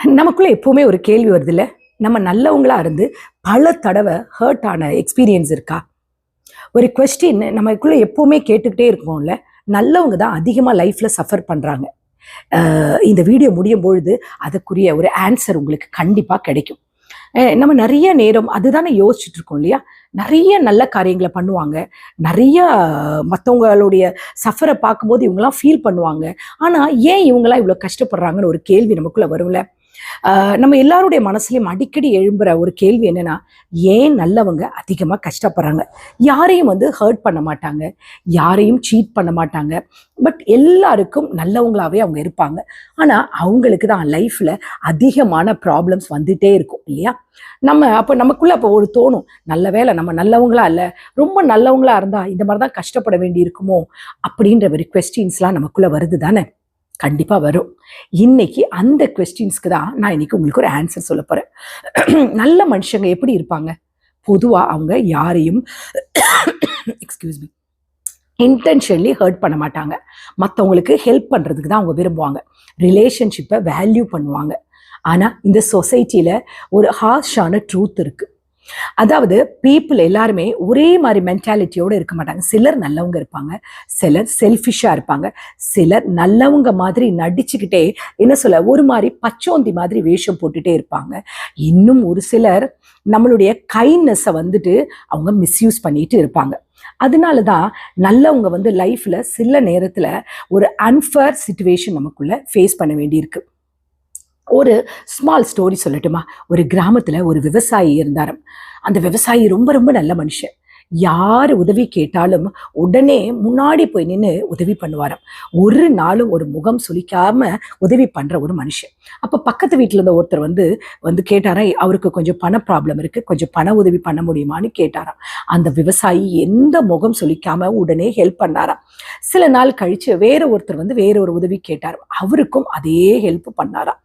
நமக்குள்ள எப்பவுமே ஒரு கேள்வி வருது இல்ல, நம்ம நல்லவங்களா இருந்து பல தடவை ஹர்ட் ஆன எக்ஸ்பீரியன்ஸ் இருக்கா? ஒரு கொஸ்டின் நமக்குள்ள எப்பவுமே கேட்டுக்கிட்டே இருக்கோம்ல. நல்லவங்க தான் அதிகமா லைஃப்ல சஃபர் பண்றாங்க. இந்த வீடியோ முடியும் பொழுது அதுக்குரிய ஒரு ஆன்சர் உங்களுக்கு கண்டிப்பா கிடைக்கும். நம்ம நிறைய நேரம் அதுதானே யோசிச்சுட்டு இருக்கோம் இல்லையா? நிறைய நல்ல காரியங்களை பண்ணுவாங்க. நிறைய மற்றவங்களுடைய சஃபரை பார்க்கும்போது இவங்கெல்லாம் ஃபீல் பண்ணுவாங்க. ஆனா ஏன் இவங்கெல்லாம் இவ்வளோ கஷ்டப்படுறாங்கன்னு ஒரு கேள்வி நமக்குள்ள வரும்ல. நம்ம எல்லாருடைய மனசுலயும் அடிக்கடி எழும்புற ஒரு கேள்வி என்னன்னா, ஏன் நல்லவங்க அதிகமா கஷ்டப்படுறாங்க? யாரையும் ஹர்ட் பண்ண மாட்டாங்க, யாரையும் சீட் பண்ண மாட்டாங்க. பட் எல்லாருக்கும் நல்லவங்களாவே அவங்க இருப்பாங்க. ஆனா அவங்களுக்கு தான் லைஃப்ல அதிகமான ப்ராப்ளம்ஸ் வந்துட்டே இருக்கும் இல்லையா? அப்ப நமக்குள்ள அப்போ ஒரு தோணும், நல்ல வேளை நம்ம நல்லவங்களா இல்ல, ரொம்ப நல்லவங்களா இருந்தா இந்த மாதிரி தான் கஷ்டப்பட வேண்டி இருக்குமோ அப்படின்ற ஒரு கொஸ்டின்ஸ்லாம் நமக்குள்ள வருது தானே? கண்டிப்பா வரும். இன்னைக்கு அந்த கொஸ்டின்ஸ்க்கு தான் நான் இன்னைக்கு உங்களுக்கு ஒரு ஆன்சர் சொல்ல போறேன். நல்ல மனுஷங்க எப்படி இருப்பாங்க? பொதுவா அவங்க யாரையும் எக்ஸ்கியூஸ் மீ இன்டென்ஷன்லி ஹர்ட் பண்ண மாட்டாங்க. மற்றவங்களுக்கு ஹெல்ப் பண்றதுக்கு தான் அவங்க விரும்புவாங்க. ரிலேஷன்ஷிப்பை வேல்யூ பண்ணுவாங்க. ஆனா இந்த சொசைட்டில ஒரு ஹார்ஷான ட்ரூத் இருக்கு. அதாவது பீப்புள் எல்லாருமே ஒரே மாதிரி மென்டாலிட்டியோடு இருக்க மாட்டாங்க. சிலர் நல்லவங்க இருப்பாங்க, சிலர் செல்ஃபிஷா இருப்பாங்க, சிலர் நல்லவங்க மாதிரி நடிச்சுக்கிட்டே என்ன சொல்ல ஒரு மாதிரி பச்சோந்தி மாதிரி வேஷம் போட்டுட்டே இருப்பாங்க. இன்னும் ஒரு சிலர் நம்மளுடைய கைண்ட்னஸை அவங்க மிஸ்யூஸ் பண்ணிட்டு இருப்பாங்க. அதனால தான் நல்லவங்க லைஃப்ல சில நேரத்துல ஒரு அன்ஃபேர் சிச்சுவேஷன் நமக்குள்ள ஃபேஸ் பண்ண வேண்டியிருக்கு. ஒரு ஸ்மால் ஸ்டோரி சொல்லட்டுமா? ஒரு கிராமத்துல ஒரு விவசாயி இருந்தாராம். அந்த விவசாயி ரொம்ப ரொம்ப நல்ல மனுஷன். யார் உதவி கேட்டாலும் உடனே முன்னாடி போய் நின்று உதவி பண்ணுவாராம். ஒரு நாளும் ஒரு முகம் சுளிக்காம உதவி பண்ற ஒரு மனுஷன். அப்ப பக்கத்து வீட்டுல இருந்த ஒருத்தர் வந்து கேட்டாராம், அவருக்கு கொஞ்சம் பண ப்ராப்ளம் இருக்கு, கொஞ்சம் பண உதவி பண்ண முடியுமான்னு கேட்டாராம். அந்த விவசாயி எந்த முகம் சுளிக்காம உடனே ஹெல்ப் பண்ணாராம். சில நாள் கழிச்சு வேற ஒருத்தர் வேற ஒரு உதவி கேட்டாராம். அவருக்கும் அதே ஹெல்ப் பண்ணாராம்.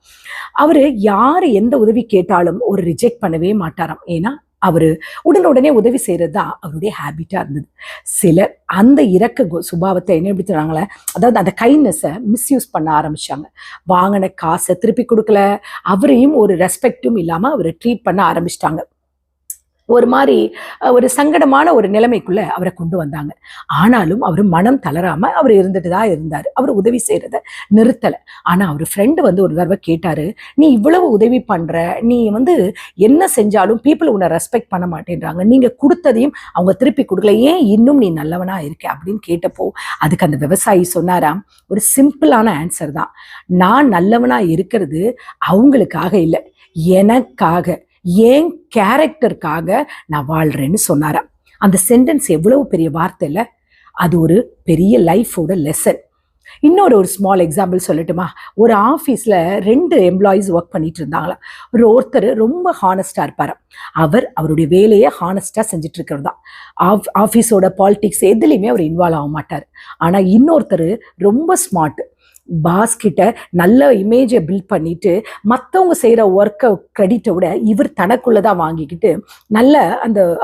அவரு யாரு எந்த உதவி கேட்டாலும் ஒரு ரிஜெக்ட் பண்ணவே மாட்டாராம். ஏன்னா அவரு உடனே உதவி செய்யறது தான் அவருடைய ஹேபிட்டா இருந்தது. சிலர் அந்த இரக்க சுபாவத்தை என்ன எப்படி சொன்னாங்களே, அதாவது அந்த கைண்ட்னஸை மிஸ்யூஸ் பண்ண ஆரம்பிச்சாங்க. வாங்கின காசை திருப்பி கொடுக்கல, அவரையும் ஒரு ரெஸ்பெக்டும் இல்லாம அவரை ட்ரீட் பண்ண ஆரம்பிச்சிட்டாங்க. ஒரு மாதிரி ஒரு சங்கடமான ஒரு நிலைமைக்குள்ள அவரை கொண்டு வந்தாங்க. ஆனாலும் அவர் மனம் தளராம அவர் இருந்துட்டு தான் இருந்தாரு. அவர் உதவி செய்யறத நிறுத்தலை. ஆனா அவர் ஃப்ரெண்டு ஒரு தடவை கேட்டாரு, நீ இவ்வளவு உதவி பண்ற, நீ என்ன செஞ்சாலும் பீப்புள் உன்னை ரெஸ்பெக்ட் பண்ண மாட்டேன்றாங்க, நீங்க கொடுத்ததையும் அவங்க திருப்பி கொடுக்கல, ஏன் இன்னும் நீ நல்லவனா இருக்க அப்படின்னு கேட்டப்போ அதுக்கு அந்த விவசாயி சொன்னாராம், ஒரு சிம்பிளான ஆன்சர் தான், நான் நல்லவனா இருக்கிறது அவங்களுக்காக இல்லை, எனக்காக, ஏன் கேரக்டருக்காக நான் வாழ்றேன்னு சொன்னாராம். அந்த சென்டென்ஸ் எவ்வளவு பெரிய வார்த்தை இல்லை? அது ஒரு பெரிய லைஃபோட லெசன். இன்னொரு ஸ்மால் எக்ஸாம்பிள் சொல்லட்டுமா? ஒரு ஆஃபீஸில் 2 எம்ப்ளாயீஸ் ஒர்க் பண்ணிட்டு இருந்தாங்களாம். ஒருத்தர் ரொம்ப ஹானஸ்டாக இருப்பார். அவருடைய வேலையை ஹானஸ்டாக செஞ்சுட்டு இருக்கிறது தான். ஆஃபீஸோட பாலிடிக்ஸ் எதுலேயுமே அவர் இன்வால்வ் ஆக மாட்டார். ஆனால் இன்னொருத்தர் ரொம்ப ஸ்மார்ட். பாஸ் கிட்ட நல்ல இமேஜை பில்ட் பண்ணிட்டு மற்றவங்க செய்கிற ஒர்க்கை கிரெடிட்டை விட இவர் தனக்குள்ளதான் வாங்கிக்கிட்டு நல்ல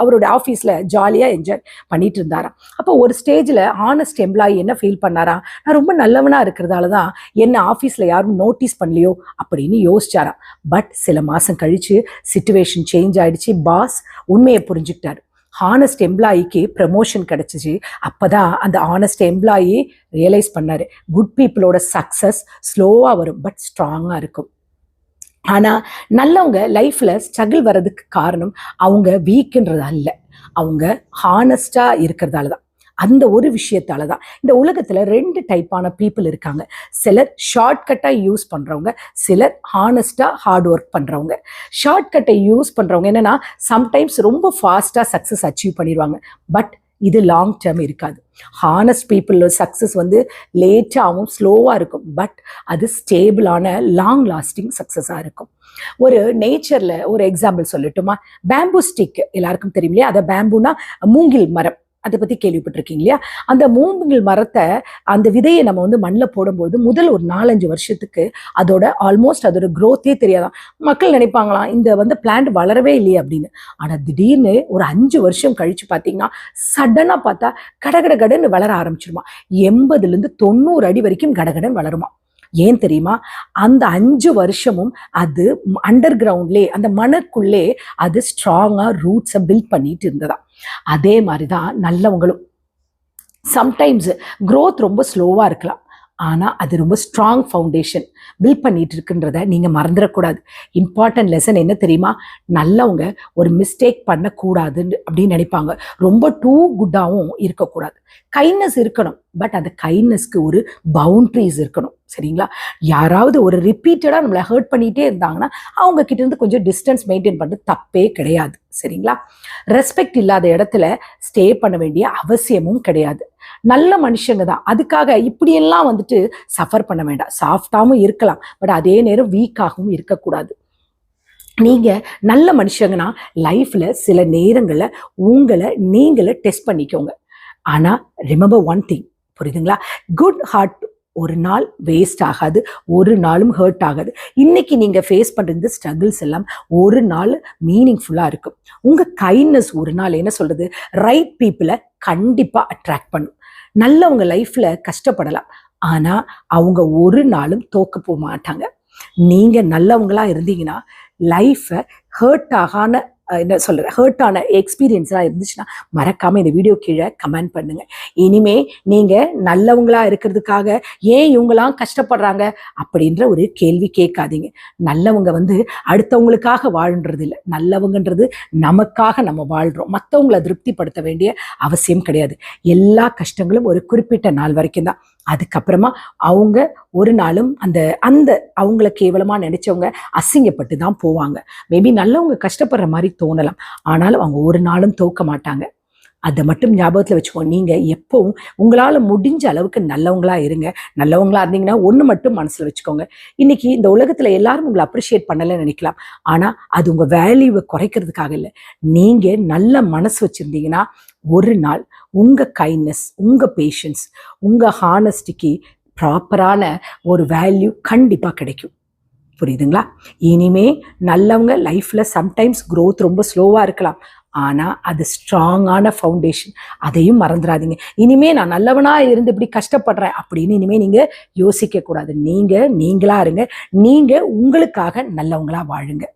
அவரோட ஆஃபீஸில் ஜாலியாக என்ஜாய் பண்ணிட்டு இருந்தாராம். அப்போ ஒரு ஸ்டேஜில் ஹானஸ்ட் எம்ப்ளாயி என்ன ஃபீல் பண்ணாராம், நான் ரொம்ப நல்லவனாக இருக்கிறதால தான் என்ன ஆஃபீஸில் யாரும் நோட்டீஸ் பண்ணலையோ அப்படின்னு யோசிச்சாராம். பட் சில மாதம் கழித்து சிச்சுவேஷன் சேஞ்ச் ஆயிடுச்சு. பாஸ் உண்மையை புரிஞ்சுக்கிட்டாரு. ஹானஸ்ட் எம்ப்ளாயிக்கு ப்ரமோஷன் கிடைச்சிச்சு. அப்போதான் அந்த ஹானஸ்ட் எம்ப்ளாயி ரியலைஸ் பண்ணாரு, குட் பீப்புளோட சக்ஸஸ் ஸ்லோவாக வரும், பட் ஸ்ட்ராங்காக இருக்கும். ஆனால் நல்லவங்க லைஃப்பில் ஸ்ட்ரகிள் வர்றதுக்கு காரணம் அவங்க வீக்குன்றது அல்ல, அவங்க ஹானஸ்டாக இருக்கிறதால தான். அந்த ஒரு விஷயத்தால தான் இந்த உலகத்தில் 2 டைப்பான பீப்புள் இருக்காங்க. சிலர் ஷார்ட்கட்டாக யூஸ் பண்ணுறவங்க, சிலர் ஹானஸ்டாக ஹார்ட் ஒர்க் பண்ணுறவங்க. ஷார்ட்கட்டை யூஸ் பண்ணுறவங்க என்னென்னா சம்டைம்ஸ் ரொம்ப ஃபாஸ்ட்டாக சக்ஸஸ் அச்சீவ் பண்ணிடுவாங்க. பட் இது லாங் டேர்ம் இருக்காது. ஹானஸ்ட் பீப்புள் சக்ஸஸ் லேட்டாகவும் ஸ்லோவாக இருக்கும். பட் அது ஸ்டேபிளான லாங் லாஸ்டிங் சக்ஸஸாக இருக்கும். ஒரு நேச்சரில் ஒரு எக்ஸாம்பிள் சொல்லட்டுமா? பேம்பு ஸ்டிக் எல்லாருக்கும் தெரியும் இல்லையா? அதை பேம்புனா மூங்கில் மரம், அதை பற்றி கேள்விப்பட்டிருக்கீங்க இல்லையா? அந்த மூங்கில் மரத்தை அந்த விதையை நம்ம மண்ணில் போடும்போது முதல் ஒரு 4-5 வருஷத்துக்கு அதோட க்ரோத்தே தெரியாதான். மக்கள் நினைப்பாங்களாம் இந்த பிளான்ட் வளரவே இல்லையே அப்படின்னு. ஆனால் திடீர்னு ஒரு 5 வருஷம் கழிச்சு பார்த்தீங்கன்னா சடனாக பார்த்தா கடகடன்னு வளர ஆரம்பிச்சிருமா. 80லேருந்து 90 அடி வரைக்கும் கடகடன் வளருமா. ஏன் தெரியுமா? அந்த 5 வருஷமும் அது அண்டர் கிரவுண்ட்லே, அந்த மணற்குள்ளே அது ஸ்ட்ராங்கா ரூட்ஸை பில்ட் பண்ணிட்டு இருந்ததா. அதே மாதிரி தான் நல்லவங்களும். சம்டைம்ஸ் growth ரொம்ப ஸ்லோவாக இருக்கலாம், ஆனால் அது ரொம்ப ஸ்ட்ராங் ஃபவுண்டேஷன் பில்ட் பண்ணிட்டு இருக்குன்றத நீங்கள் மறந்துடக்கூடாது. இம்பார்ட்டன்ட் லெசன் என்ன தெரியுமா? நல்லவங்க ஒரு மிஸ்டேக் பண்ணக்கூடாதுன்னு அப்படின்னு நினைப்பாங்க. ரொம்ப டூ குட்டாகவும் இருக்கக்கூடாது. கைண்ட்னஸ் இருக்கணும், பட் அந்த கைண்ட்னஸ்க்கு ஒரு பவுண்ட்ரிஸ் இருக்கணும். சரிங்களா? யாராவது ஒரு ரிப்பீட்டடாக நம்மளை ஹர்ட் பண்ணிகிட்டே இருந்தாங்கன்னா அவங்க கிட்ட இருந்து கொஞ்சம் டிஸ்டன்ஸ் மெயின்டைன் பண்ணுறது தப்பே கிடையாது. சரிங்களா? ரெஸ்பெக்ட் இல்லாத இடத்துல ஸ்டே பண்ண வேண்டிய அவசியமும் கிடையாது. நல்ல மனுஷங்க தான், அதுக்காக இப்படியெல்லாம் வந்துட்டு சஃபர் பண்ண வேண்டாம். சாஃப்டாகவும் இருக்கலாம், பட் அதே நேரம் வீக்காகவும் இருக்கக்கூடாது. நீங்கள் நல்ல மனுஷங்கன்னா லைஃப்பில் சில நேரங்களில் உங்களை நீங்களே டெஸ்ட் பண்ணிக்கோங்க. ஆனால் ரிமெம்பர் ஒன் திங், புரியுதுங்களா? குட் ஹார்ட் ஒரு நாள் வேஸ்ட் ஆகாது, ஒரு நாளும் ஹர்ட் ஆகாது. இன்னைக்கு நீங்கள் ஃபேஸ் பண்ணுற இந்த ஸ்ட்ரகிள்ஸ் எல்லாம் ஒரு நாள் மீனிங்ஃபுல்லாக இருக்கும். உங்கள் கைண்ட்னஸ் ஒரு நாள் என்ன சொல்கிறது, ரைட் பீப்புளை கண்டிப்பாக அட்ராக்ட் பண்ணும். நல்லவங்க லைஃப்பில் கஷ்டப்படலாம், ஆனால் அவங்க ஒரு நாளும் தோக்க போக மாட்டாங்க. நீங்கள் நல்லவங்களா இருந்தீங்கன்னா லைஃப்பை ஹர்ட் ஆன எக்ஸ்பீரியன்ஸ்லாம் இருந்துச்சுன்னா மறக்காமல் இந்த வீடியோ கீழே கமெண்ட் பண்ணுங்கள். இனிமே நீங்கள் நல்லவங்களா இருக்கிறதுக்காக ஏன் இவங்களாம் கஷ்டப்படுறாங்க அப்படின்ற ஒரு கேள்வி கேட்காதீங்க. நல்லவங்க அடுத்தவங்களுக்காக வாழ்ன்றது இல்லை, நல்லவங்கன்றது நமக்காக நம்ம வாழ்கிறோம். மற்றவங்களை திருப்திப்படுத்த வேண்டிய அவசியம் கிடையாது. எல்லா கஷ்டங்களும் ஒரு குறிப்பிட்ட நாள் வரைக்கும் தான். அதுக்கப்புறமா அவங்க ஒரு நாளும் அந்த அவங்கள கேவலமாக நினைச்சவங்க அசிங்கப்பட்டு தான் போவாங்க. மேபி நல்லவங்க கஷ்டப்படுற மாதிரி தோணலாம், ஆனாலும் அவங்க ஒரு நாளும் தோக்க மாட்டாங்க. அதை மட்டும் ஞாபகத்தில் வச்சுக்கோங்க. நீங்கள் எப்பவும் உங்களால் முடிஞ்ச அளவுக்கு நல்லவங்களா இருங்க. நல்லவங்களா இருந்தீங்கன்னா ஒன்று மட்டும் மனசில் வச்சுக்கோங்க. இன்னைக்கு இந்த உலகத்தில் எல்லாரும் உங்களை அப்ரிஷியேட் பண்ணலைன்னு நினைக்கலாம், ஆனால் அது உங்கள் வேல்யூவை குறைக்கிறதுக்காக இல்லை. நீங்கள் நல்ல மனசு வச்சுருந்தீங்கன்னா ஒரு நாள் உங்கள் கைண்ட்னஸ், உங்கள் பேஷன்ஸ், உங்கள் ஹானஸ்டிக்கு ப்ராப்பரான ஒரு வேல்யூ கண்டிப்பாக கிடைக்கும். புரியுதுங்களா? இனிமே நல்லவங்க லைஃப்பில் சம்டைம்ஸ் க்ரோத் ரொம்ப ஸ்லோவாக இருக்கலாம், ஆனால் அது ஸ்ட்ராங்கான ஃபவுண்டேஷன். அதையும் மறந்துடாதீங்க. இனிமே நான் நல்லவனாக இருந்து இப்படி கஷ்டப்படுறேன் அப்படின்னு இனிமேல் நீங்கள் யோசிக்கக்கூடாது. நீங்களாக இருங்க, நீங்கள் உங்களுக்காக நல்லவங்களாக வாழுங்க.